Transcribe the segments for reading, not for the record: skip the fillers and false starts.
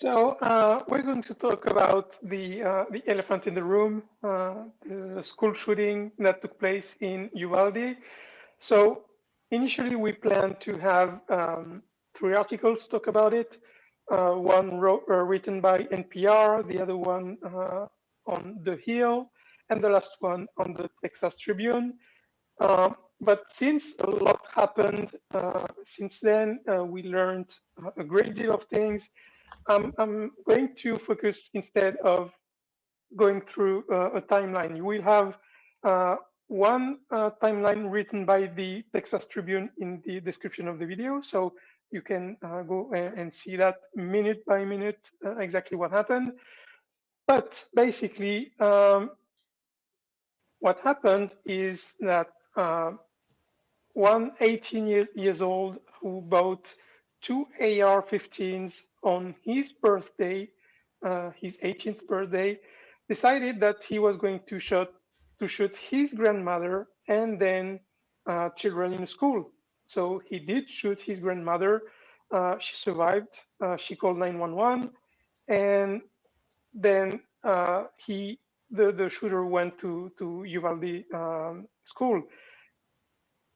So we're going to talk about the elephant in the room, the school shooting that took place in Uvalde. So initially we planned to have 3 articles to talk about it. One written by NPR, the other one on The Hill, and the last one on the Texas Tribune. But since a lot happened since then, we learned a great deal of things. I'm going to focus instead of going through a timeline. You will have one timeline written by the Texas Tribune in the description of the video. So you can go and see that minute by minute exactly what happened. But basically, what happened is that one 18 years old who bought 2 AR-15s on his birthday, his 18th birthday, decided that he was going to shoot his grandmother and then children in school. So he did shoot his grandmother. She survived. She called 911, and then the shooter went to Uvalde school.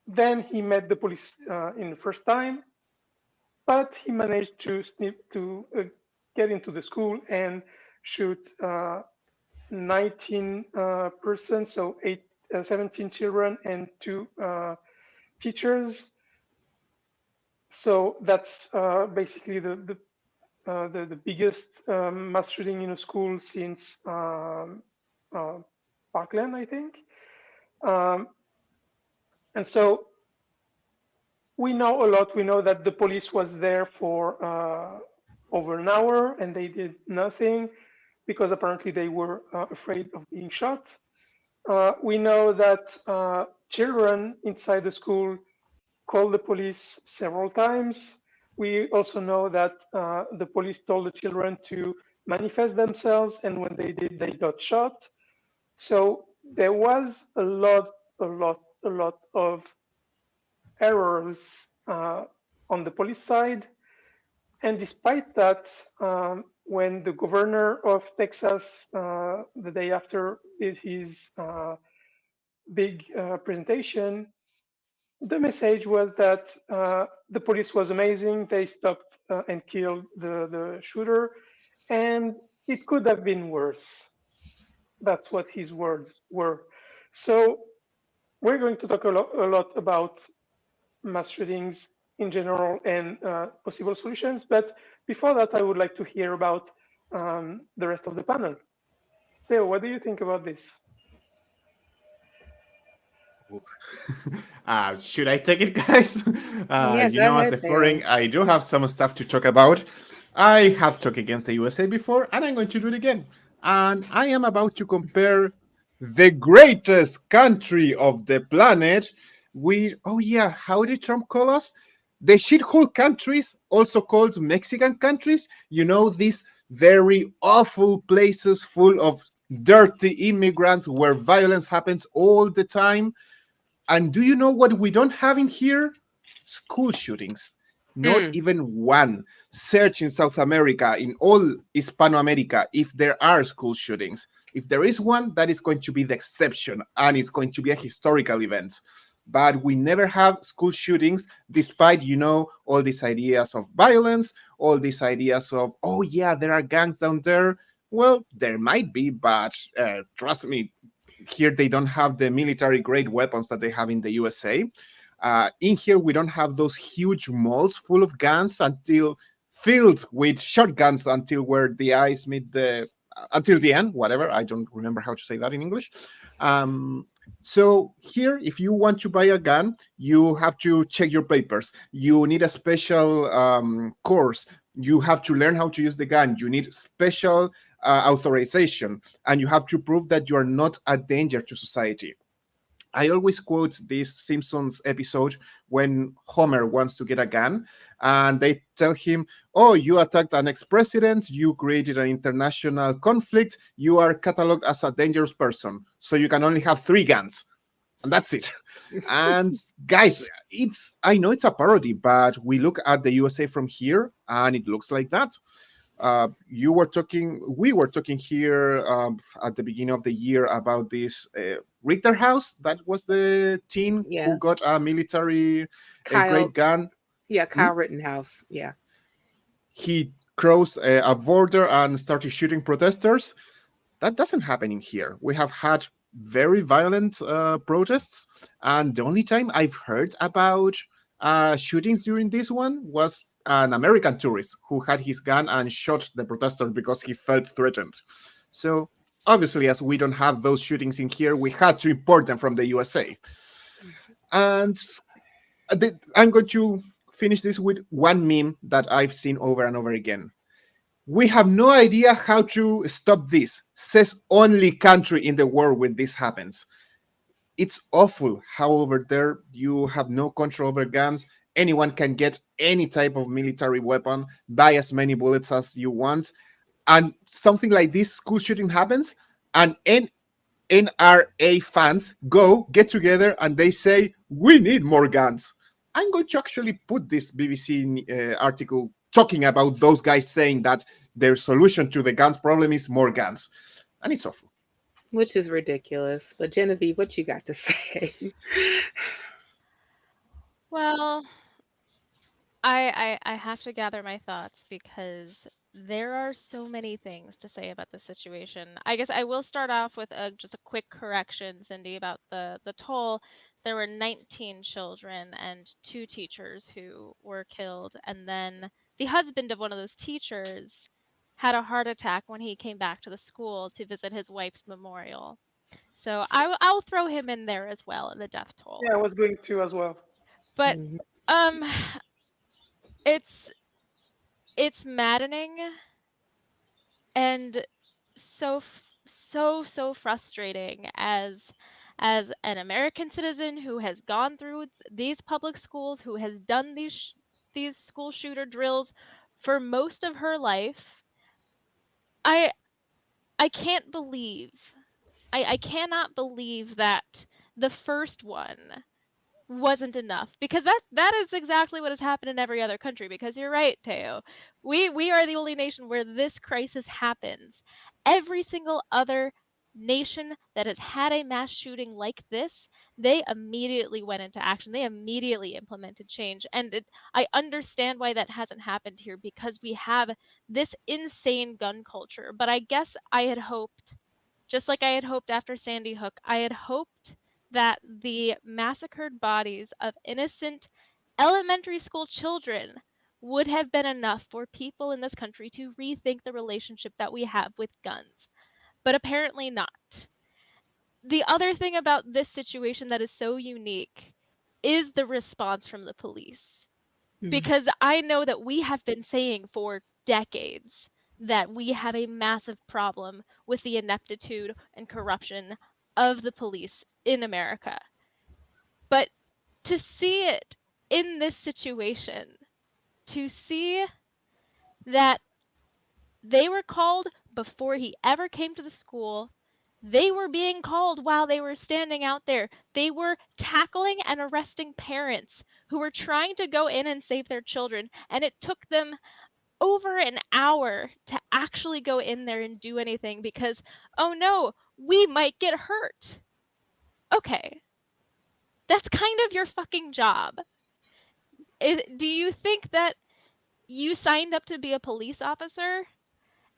Then he met the police in the first time, but he managed to get into the school and shoot 19 persons, so 17 children and 2 teachers. So that's basically the biggest mass shooting in a school since Parkland, I think. And so we know a lot. We know that the police was there for over an hour and they did nothing because apparently they were afraid of being shot. We know that children inside the school called the police several times. We also know that the police told the children to manifest themselves, and when they did, they got shot. So there was a lot of errors on the police side. And despite that, when the governor of Texas, the day after, did his big presentation, the message was that the police was amazing. They stopped and killed the shooter, and it could have been worse. That's what his words were. So we're going to talk a lot about mass shootings in general and possible solutions. But before that, I would like to hear about the rest of the panel. Theo, what do you think about this? Should I take it, guys? Yeah, You go know, as ahead, the foreign, Theo. I do have some stuff to talk about. I have talked against the USA before, and I'm going to do it again. And I am about to compare the greatest country of the planet with, oh yeah, how did Trump call us? The shithole countries, also called Mexican countries. You know, these very awful places full of dirty immigrants where violence happens all the time. And do you know what we don't have in here? School shootings. Not even one. Search in South America, in all Hispanoamerica, if there are school shootings. If there is one, that is going to be the exception, and it's going to be a historical event. But we never have school shootings, despite, you know, all these ideas of violence, all these ideas of, oh yeah, there are gangs down there. Well, there might be, but trust me, here they don't have the military grade weapons that they have in the USA. In here, we don't have those huge malls full of guns filled with shotguns until where the eyes meet until the end, whatever. I don't remember how to say that in English. So here, if you want to buy a gun, you have to check your papers. You need a special course. You have to learn how to use the gun. You need special authorization, and you have to prove that you are not a danger to society. I always quote this Simpsons episode when Homer wants to get a gun, and they tell him, oh, you attacked an ex-president, you created an international conflict, you are cataloged as a dangerous person, so you can only have 3 guns. And that's it. And guys, I know it's a parody, but we look at the USA from here, and it looks like that. You were talking, we were talking here at the beginning of the year about this Richter House. That was the teen who Yeah. got a military a Kyle, grade gun. yeah, Hmm? Kyle Rittenhouse. Yeah. He crossed a border and started shooting protesters. That doesn't happen in here. We have had very violent protests, and the only time I've heard about shootings during this one was an American tourist who had his gun and shot the protesters because he felt threatened. So obviously, as we don't have those shootings in here, we had to import them from the USA. And I'm going to finish this with one meme that I've seen over and over again. We have no idea how to stop this, says only country in the world when this happens. It's awful how over there you have no control over guns. Anyone can get any type of military weapon, buy as many bullets as you want, and something like this school shooting happens, and NRA fans go get together and they say, we need more guns. I'm going to actually put this BBC article talking about those guys saying that their solution to the guns problem is more guns. And it's awful. Which is ridiculous. But Genevieve, what you got to say? Well, I have to gather my thoughts because there are so many things to say about the situation. I guess I will start off with just a quick correction, Cindy, about the toll. There were 19 children and two teachers who were killed, and then the husband of one of those teachers had a heart attack when he came back to the school to visit his wife's memorial. So I'll throw him in there as well in the death Yeah, toll. I was going to as well. But Mhm. um it's it's maddening and so frustrating as an American citizen who has gone through these public schools, who has done these school shooter drills for most of her life. I I can't believe I cannot believe that the first one wasn't enough, because that is exactly what has happened in every other country. Because you're right, Teo, we are the only nation where this crisis happens. Every single other nation that has had a mass shooting like this, they immediately went into action, they immediately implemented change. And I understand why that hasn't happened here, because we have this insane gun culture. But I guess I had hoped, just like I had hoped after Sandy Hook, I had hoped that the massacred bodies of innocent elementary school children would have been enough for people in this country to rethink the relationship that we have with guns. But apparently not. The other thing about this situation that is so unique is the response from the police, Mhm. because I know that we have been saying for decades that we have a massive problem with the ineptitude and corruption of the police in America. But to see it in this situation, to see that they were called before he ever came to the school, they were being called while they were standing out there. They were tackling and arresting parents who were trying to go in and save their children, and it took them over an hour to actually go in there and do anything because, oh no, we might get hurt. Okay, that's kind of your fucking job. Do you think that you signed up to be a police officer?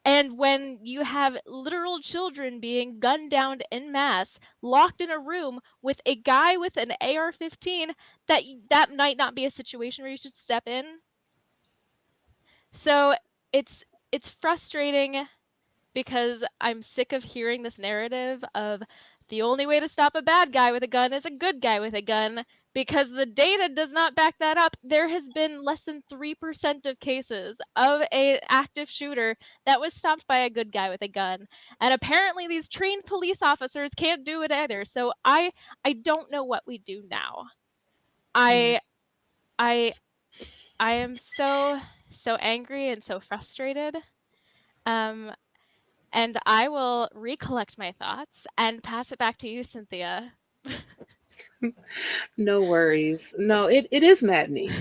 And when you have literal children being gunned down en masse, locked in a room with a guy with an AR-15, that might not be a situation where you should step in. So it's frustrating because I'm sick of hearing this narrative of the only way to stop a bad guy with a gun is a good guy with a gun, because the data does not back that up. There has been less than 3% of cases of a active shooter that was stopped by a good guy with a gun. And apparently these trained police officers can't do it either. So I don't know what we do now. Mhm. I I I am so angry and so frustrated. Um and I will recollect my thoughts and pass it back to you, Cynthia. No worries. No, it is maddening.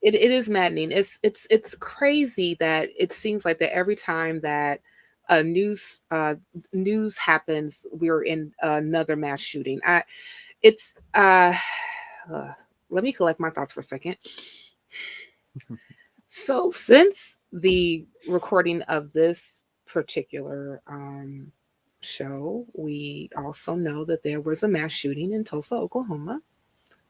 It is maddening. It's crazy that it seems like that every time that a news happens, we're in another mass shooting. It's uh, let me collect my thoughts for a second. So since the recording of this particular show, we also know that there was a mass shooting in Tulsa, Oklahoma.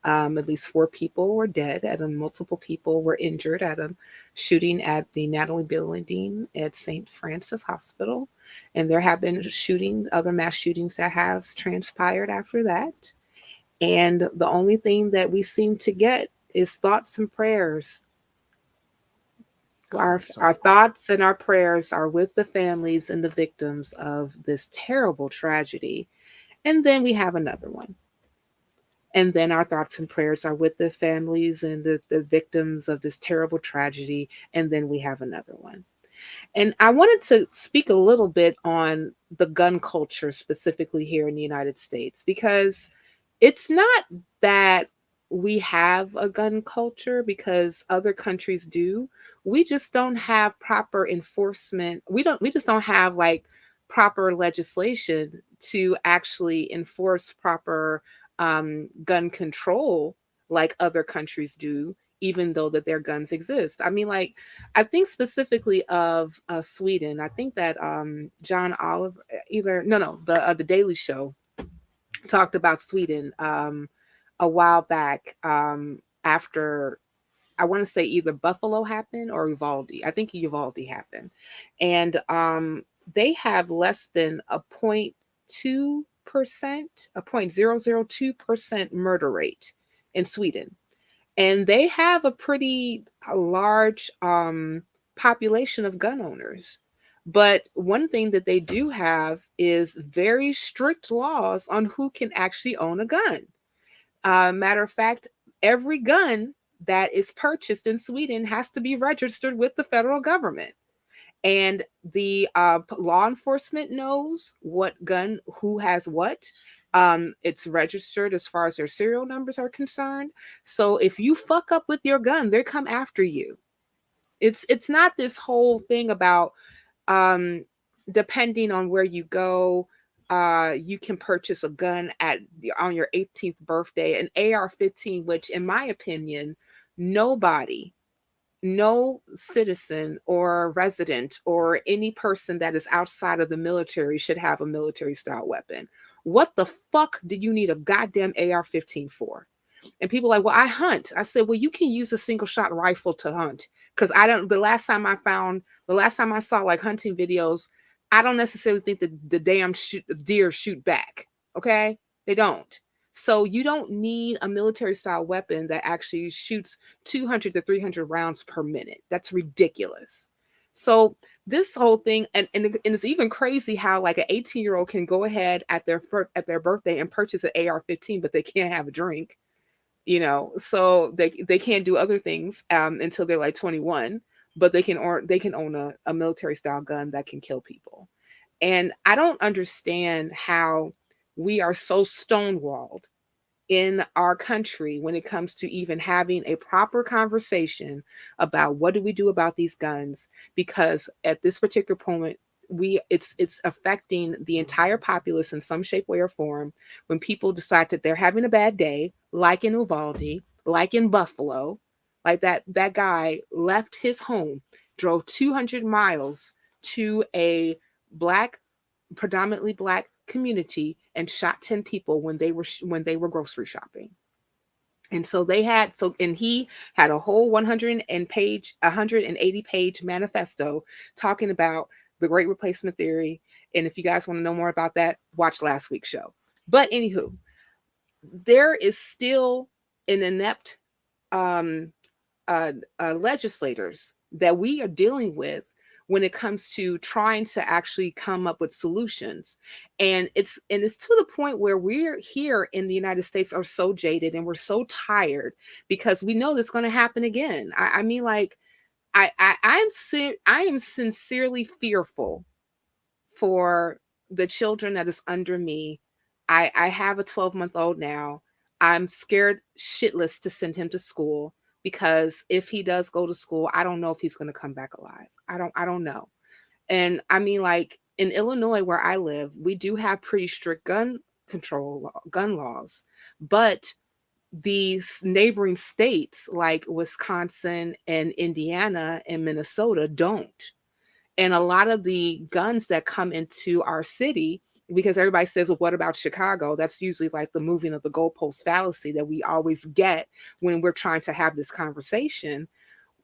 At least 4 people were dead, and multiple people were injured at a shooting at the Natalie building at St. Francis Hospital. And there have been other mass shootings that have transpired after that. And the only thing that we seem to get is thoughts and prayers. Our thoughts and our prayers are with the families and the victims of this terrible tragedy. And then we have another one. And then our thoughts and prayers are with the families and the victims of this terrible tragedy. And then we have another one. And I wanted to speak a little bit on the gun culture specifically here in the United States, because it's not that we have a gun culture, because other countries do. We just don't have proper enforcement. We just don't have like proper legislation to actually enforce proper gun control like other countries do, even though that their guns exist. I mean, like, I think specifically of Sweden. I think that John Oliver, the Daily Show talked about Sweden a while back, after, I want to say, either Buffalo happened or Uvalde. I think Uvalde happened. And they have less than a 0.2%, a 0.002% murder rate in Sweden. And they have a pretty large population of gun owners. But one thing that they do have is very strict laws on who can actually own a gun. Matter of fact, every gun that is purchased in Sweden has to be registered with the federal government. And the law enforcement knows what gun, who has what. It's registered as far as their serial numbers are concerned. So if you fuck up with your gun, they come after you. It's not this whole thing about depending on where you go, you can purchase a gun on your 18th birthday, an AR-15, which in my opinion, no citizen or resident or any person that is outside of the military should have a military style weapon. What the fuck do you need a goddamn AR-15 for? And people are like, well, I hunt. I said, well, you can use a single shot rifle to hunt. Because the last time I saw like hunting videos, I don't necessarily think that the damn deer shoot back. Okay? They don't. So you don't need a military style weapon that actually shoots 200 to 300 rounds per minute. That's ridiculous. So this whole thing, and it's even crazy how like an 18-year-old can go ahead at their birthday and purchase an AR-15, but they can't have a drink. So they can't do other things until they're like 21, but they can own a military style gun that can kill people. And I don't understand how we are so stonewalled in our country when it comes to even having a proper conversation about what do we do about these guns, because at this particular point, it's affecting the entire populace in some shape, way, or form. When people decide that they're having a bad day, like in Uvalde, like in Buffalo, like that guy left his home, drove 200 miles to a predominantly black community and shot 10 people when they were grocery shopping. And so he had a whole 180 page manifesto talking about the Great Replacement Theory. And if you guys want to know more about that, watch last week's show. But anywho, there is still an inept legislators that we are dealing with when it comes to trying to actually come up with solutions. And it's to the point where we're here in the United States are so jaded and we're so tired because we know this going to happen again. I mean, like, I am sincerely fearful for the children that is under me. I have a 12-month-old now. I'm scared shitless to send him to school. because if he does go to school, I don't know if he's going to come back alive. I don't know. And I mean, like in Illinois, where I live, we do have pretty strict gun laws, but these neighboring states like Wisconsin and Indiana and Minnesota don't. And a lot of the guns that come into our city, because everybody says, well, what about Chicago? That's usually like the moving of the goalpost fallacy that we always get when we're trying to have this conversation.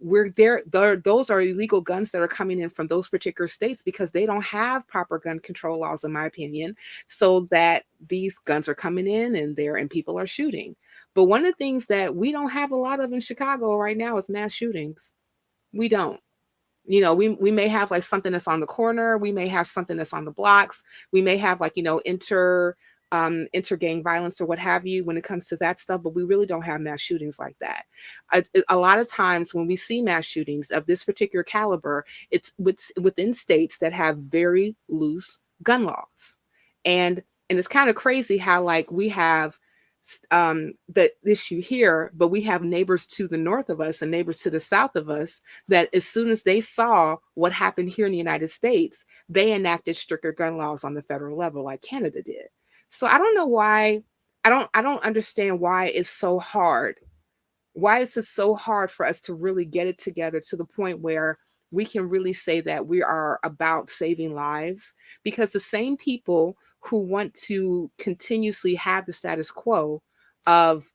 We're there, those are illegal guns that are coming in from those particular states because they don't have proper gun control laws, in my opinion, so that these guns are coming in and people are shooting. But one of the things that we don't have a lot of in Chicago right now is mass shootings. We don't. You know, we may have like something that's on the corner, we may have something that's on the blocks, we may have like, you know, inter gang violence or what have you when it comes to that stuff, but we really don't have mass shootings like that. A lot of times when we see mass shootings of this particular caliber, it's within states that have very loose gun laws. And it's kind of crazy how like we have the issue here, but we have neighbors to the north of us and neighbors to the south of us that as soon as they saw what happened here in the United States, they enacted stricter gun laws on the federal level like Canada did. So I don't know why, I don't understand why it's so hard. Why is it so hard for us to really get it together to the point where we can really say that we are about saving lives? Because the same people who want to continuously have the status quo of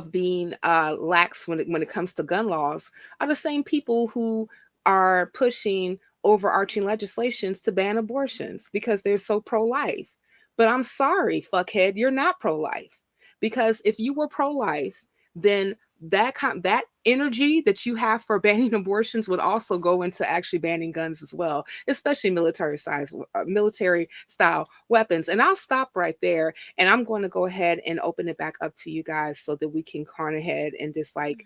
being lax when it comes to gun laws are the same people who are pushing overarching legislations to ban abortions because they're so pro-life. But I'm sorry, fuckhead, you're not pro-life. Because if you were pro-life, then that energy that you have for banning abortions would also go into actually banning guns as well, especially military style weapons. And I'll stop right there, and I'm going to go ahead and open it back up to you guys so that we can turn ahead and just like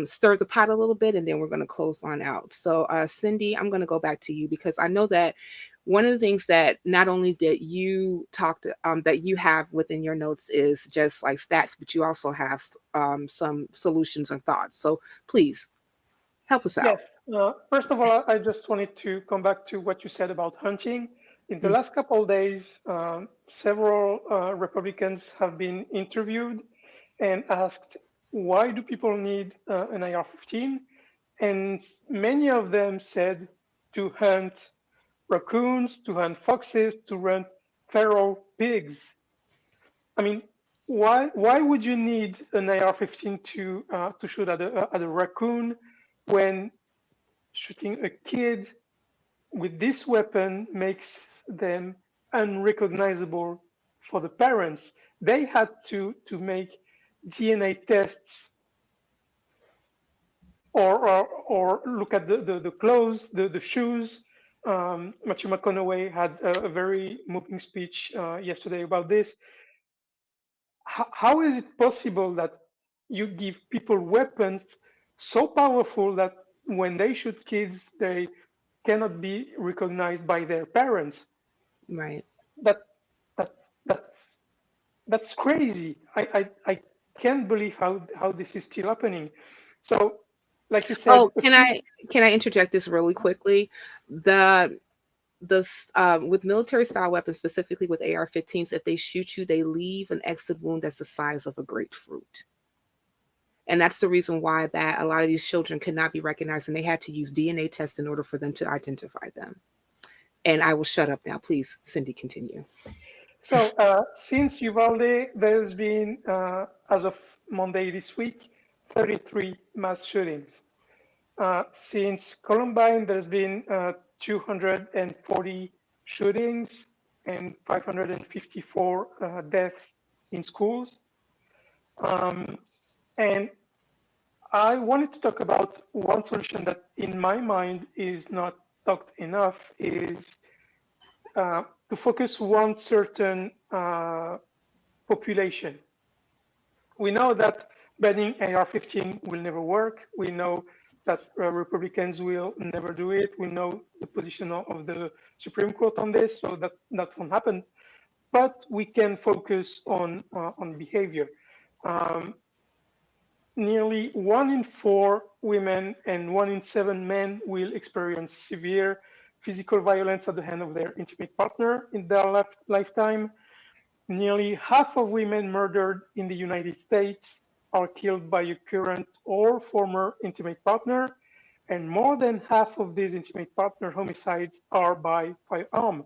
stir the pot a little bit, and then we're going to close on out. So Cindy, I'm going to go back to you because I know that one of the things that not only did you talk that you have within your notes is just like stats, but you also have some solutions and thoughts. So please help us out. Yes. First of all, I just wanted to come back to what you said about hunting. In the last couple of days, several Republicans have been interviewed and asked, why do people need an AR-15? And many of them said to hunt raccoons, to hunt foxes, to hunt feral pigs. I mean, why would you need an AR-15 to shoot at a raccoon when shooting a kid with this weapon makes them unrecognizable for the parents? They had to make DNA tests or look at the clothes, the shoes. Matthew McConaughey had a very moving speech yesterday about this. How is it possible that you give people weapons so powerful that when they shoot kids, they cannot be recognized by their parents? Right. That that's that's crazy. I can't believe how this is still happening. So, like you said, Oh, can I interject this really quickly? The with military style weapons, specifically with AR-15s, if they shoot you, they leave an exit wound that's the size of a grapefruit. And that's the reason why that a lot of these children could not be recognized, and they had to use DNA tests in order for them to identify them. And I will shut up now. Please, Cindy, continue. So since Uvalde, there's been, as of Monday this week, 33 mass shootings. Since Columbine, there's been 240 shootings and 554 deaths in schools. And I wanted to talk about one solution that, in my mind, is not talked enough, is to focus one certain population. We know that banning AR-15 will never work. We know that Republicans will never do it. We know the position of the Supreme Court on this, so that won't happen. But we can focus on behavior. nearly 1 in 4 women and 1 in 7 men will experience severe physical violence at the hand of their intimate partner in their lifetime. Nearly half of women murdered in the United States are killed by a current or former intimate partner, and more than half of these intimate partner homicides are by firearm.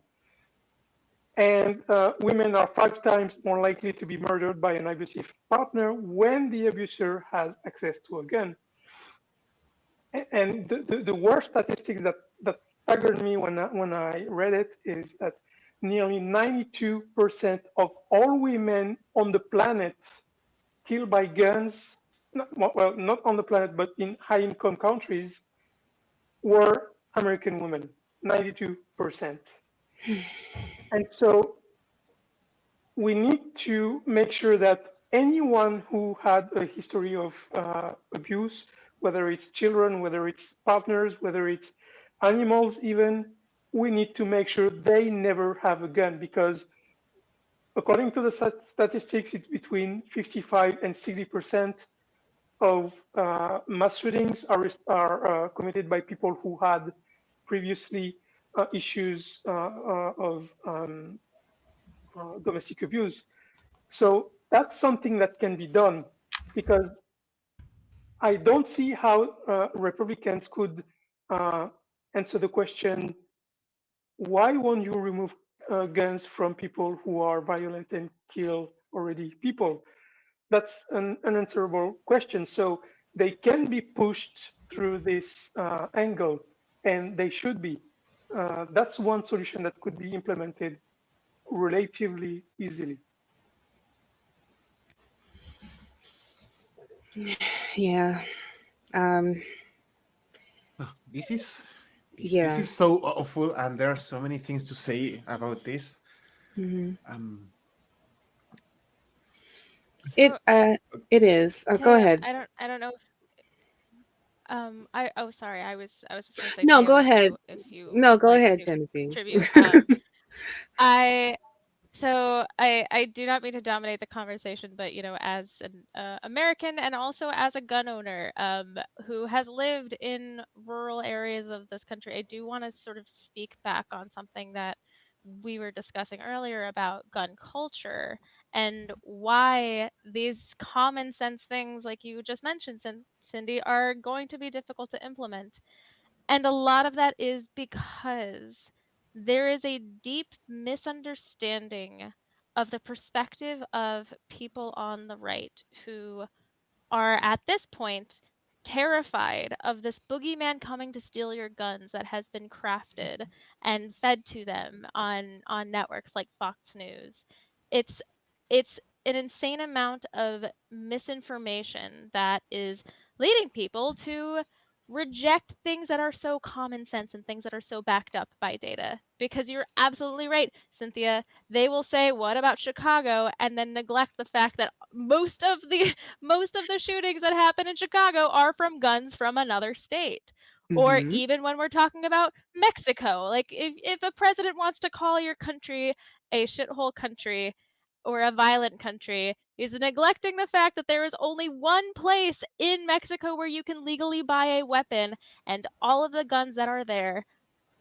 And women are 5 times more likely to be murdered by an abusive partner when the abuser has access to a gun. And the worst statistics that staggered me when I read it is that nearly 92% of all women on the planet killed by guns, well, not on the planet, but in high income countries, were American women, 92%. And so we need to make sure that anyone who had a history of abuse, whether it's children, whether it's partners, whether it's animals, even, we need to make sure they never have a gun because, according to the statistics, it's between 55 and 60% of mass shootings are committed by people who had previously issues of domestic abuse. So that's something that can be done because I don't see how Republicans could uh, answer the question, why won't you remove guns from people who are violent and kill already people? That's an unanswerable question. So they can be pushed through this angle, and they should be. That's one solution that could be implemented relatively easily. Yeah. Um, Oh, this yeah. is so awful, and there are so many things to say about this. hmm Um, It So it is. Go to ahead. I don't know if I oh sorry, I was just gonna say No, go Tam, ahead. if you No, would go like ahead, to Genevieve. contribute. I So I do not mean to dominate the conversation, but as an American and also as a gun owner who has lived in rural areas of this country, I do want to sort of speak back on something that we were discussing earlier about gun culture and why these common sense things, like you just mentioned, Cindy, are going to be difficult to implement. And a lot of that is because there is a deep misunderstanding of the perspective of people on the right who are at this point terrified of this boogeyman coming to steal your guns that has been crafted and fed to them on networks like Fox News. It's it's an insane amount of misinformation that is leading people to reject things that are so common sense and things that are so backed up by data. Because you're absolutely right, Cynthia. They will say, "What about Chicago?" and then neglect the fact that most of the shootings that happen in Chicago are from guns from another state. Or hmm even when we're talking about Mexico, like if a president wants to call your country a shithole country or a violent country, he's neglecting the fact that there is only one place in Mexico where you can legally buy a weapon, and all of the guns that are there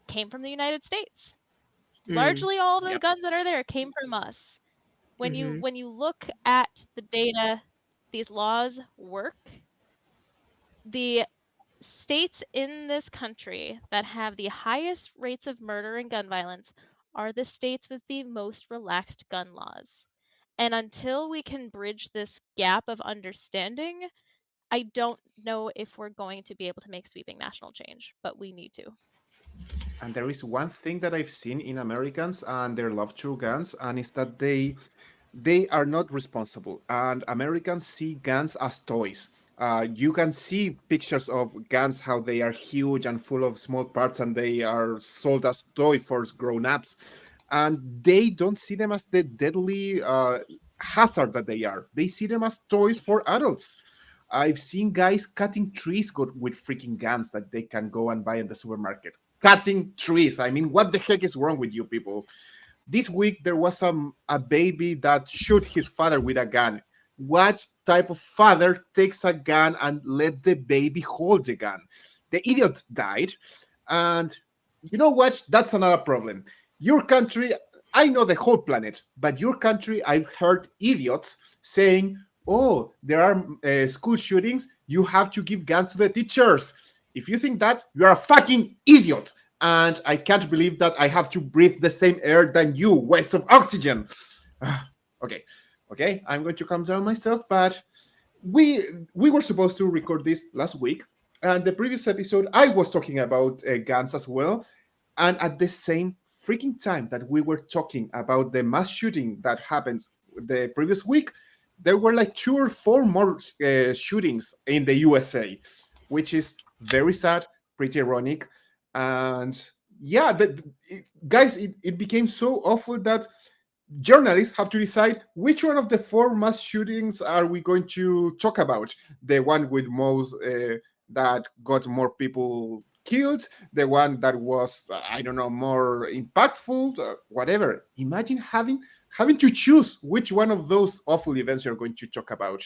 came from the United States. mm Largely all of the yep. guns that are there came from us. hmm When you look at the data, these laws work. The states in this country that have the highest rates of murder and gun violence are the states with the most relaxed gun laws. And until we can bridge this gap of understanding, I don't know if we're going to be able to make sweeping national change, but we need to. And there is one thing that I've seen in Americans and their love to guns, and it's that they are not responsible. And Americans see guns as toys. You can see pictures of guns how they are huge and full of small parts, and they are sold as toy for grown-ups. And they don't see them as the deadly hazard that they are. They see them as toys for adults. I've seen guys cutting trees with freaking guns that they can go and buy in the supermarket. Cutting trees. I mean, what the heck is wrong with you people? This week there was a baby that shoot his father with a gun. What type of father takes a gun and let the baby hold the gun? The idiot died. And you know what? That's another problem. Your country, I know the whole planet, but your country, I've heard idiots saying, oh, there are school shootings. You have to give guns to the teachers. If you think that, you are a fucking idiot. And I can't believe that I have to breathe the same air than you, waste of oxygen. Okay, okay, I'm going to calm down myself, but we we were supposed to record this last week, and the previous episode I was talking about guns as well, and at the same freaking time that we were talking about the mass shooting that happens the previous week, there were like 2 or 4 more shootings in the USA, which is very sad, pretty ironic, and yeah, guys, it became so awful that journalists have to decide which one of the 4 mass shootings are we going to talk about. The one with most that got more people killed, the one that was I don't know, more impactful, whatever. Imagine having to choose which one of those awful events you're going to talk about.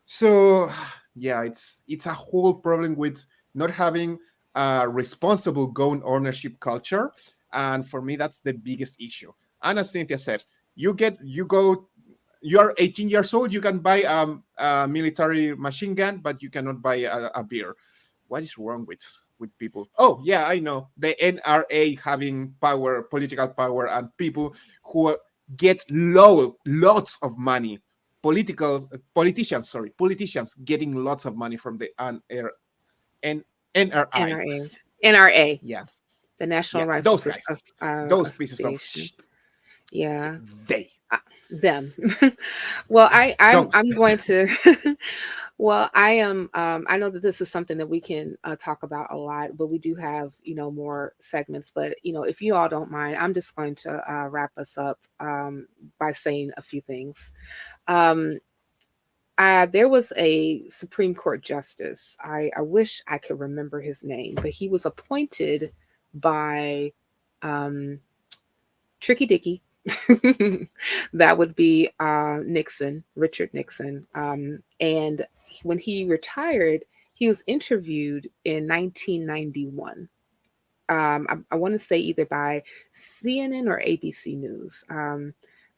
So yeah, it's a whole problem with not having a responsible gun ownership culture, and for me that's the biggest issue. And as Cynthia said, you are 18 years old, you can buy a military machine gun, but you cannot buy a beer. What is wrong with people? Oh yeah, I know, the NRA having power, political power, and people who get lots of money, politicians getting lots of money from the NRI. NRA. NRA. Yeah, The National yeah, Rifle those guys, those pieces of Association. shit. Yeah. They Them. Well, I'm those. going to well, I am I know that this is something that we can talk about a lot, but we do have, more segments. But if you all don't mind, I'm just going to wrap us up by saying a few things. um there was a Supreme Court justice. I wish I could remember his name, but he was appointed by um Tricky Dicky. That would be Nixon, Richard Nixon. And when he retired, he was interviewed in 1991. I want to say either by CNN or ABC News.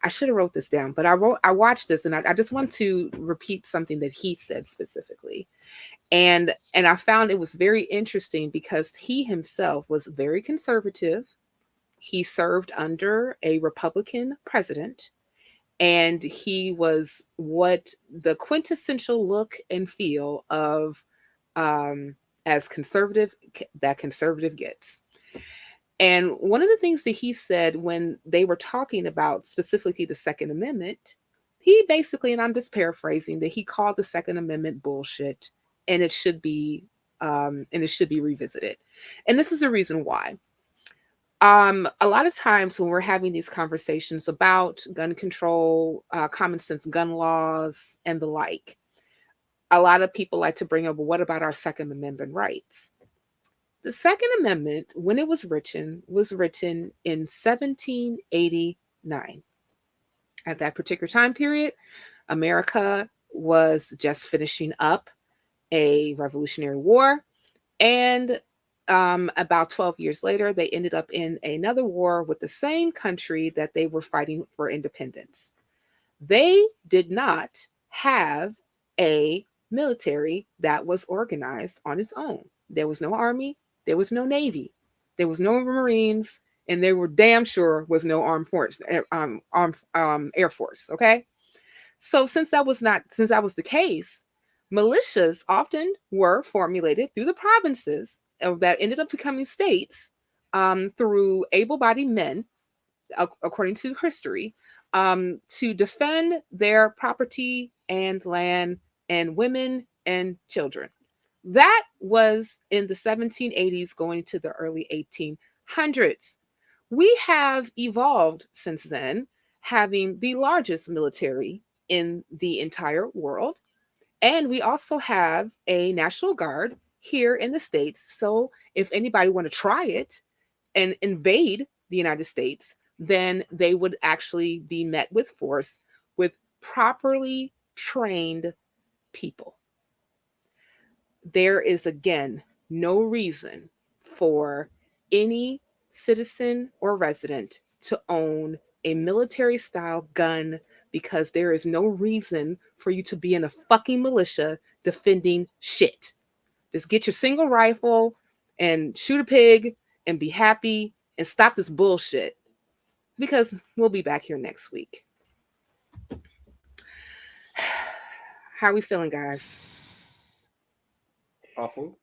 I should have wrote this down, but I watched this, and I just want to repeat something that he said specifically. And I found it was very interesting because he himself was very conservative. He served under a Republican president, and he was what the quintessential look and feel of as conservative that conservative gets. And one of the things that he said when they were talking about specifically the Second Amendment, he basically, and I'm just paraphrasing, that he called the Second Amendment bullshit, and it should be revisited. And this is the reason why. A lot of times when we're having these conversations about gun control, common sense gun laws, and the like, a lot of people like to bring up, well, what about our Second Amendment rights? The Second Amendment, when it was written in 1789. At that particular time period, America was just finishing up a Revolutionary War, and about 12 years later, they ended up in another war with the same country that they were fighting for independence. They did not have a military that was organized on its own. There was no army, there was no navy, there was no Marines, and there were damn sure was no armed air force. Okay, so since that was the case, militias often were formulated through the provinces that ended up becoming states through able-bodied men, according to history, to defend their property and land and women and children. That was in the 1780s going to the early 1800s. We have evolved since then, having the largest military in the entire world. And we also have a National Guard here in the States. So if anybody want to try it and invade the United States, then they would actually be met with force with properly trained people. There is, again, no reason for any citizen or resident to own a military style gun, because there is no reason for you to be in a fucking militia defending shit. Just get your single rifle and shoot a pig and be happy and stop this bullshit, because we'll be back here next week. How are we feeling, guys? Awful.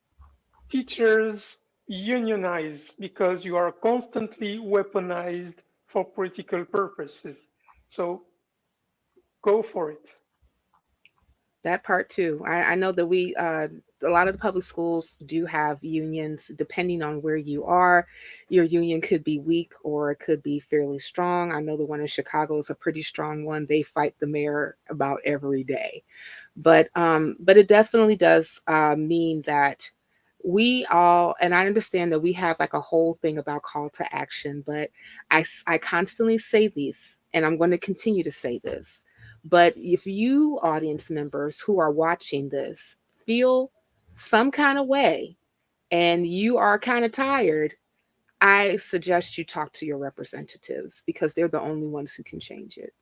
Teachers unionize because you are constantly weaponized for political purposes. So go for it. That part too. I know that a lot of the public schools do have unions. Depending on where you are, your union could be weak or it could be fairly strong. I know the one in Chicago is a pretty strong one. They fight the mayor about every day. But it definitely does mean that we all, and I understand that we have like a whole thing about call to action, but I constantly say this, and I'm going to continue to say this. But if you audience members who are watching this feel some kind of way and you are kind of tired, I suggest you talk to your representatives, because they're the only ones who can change it.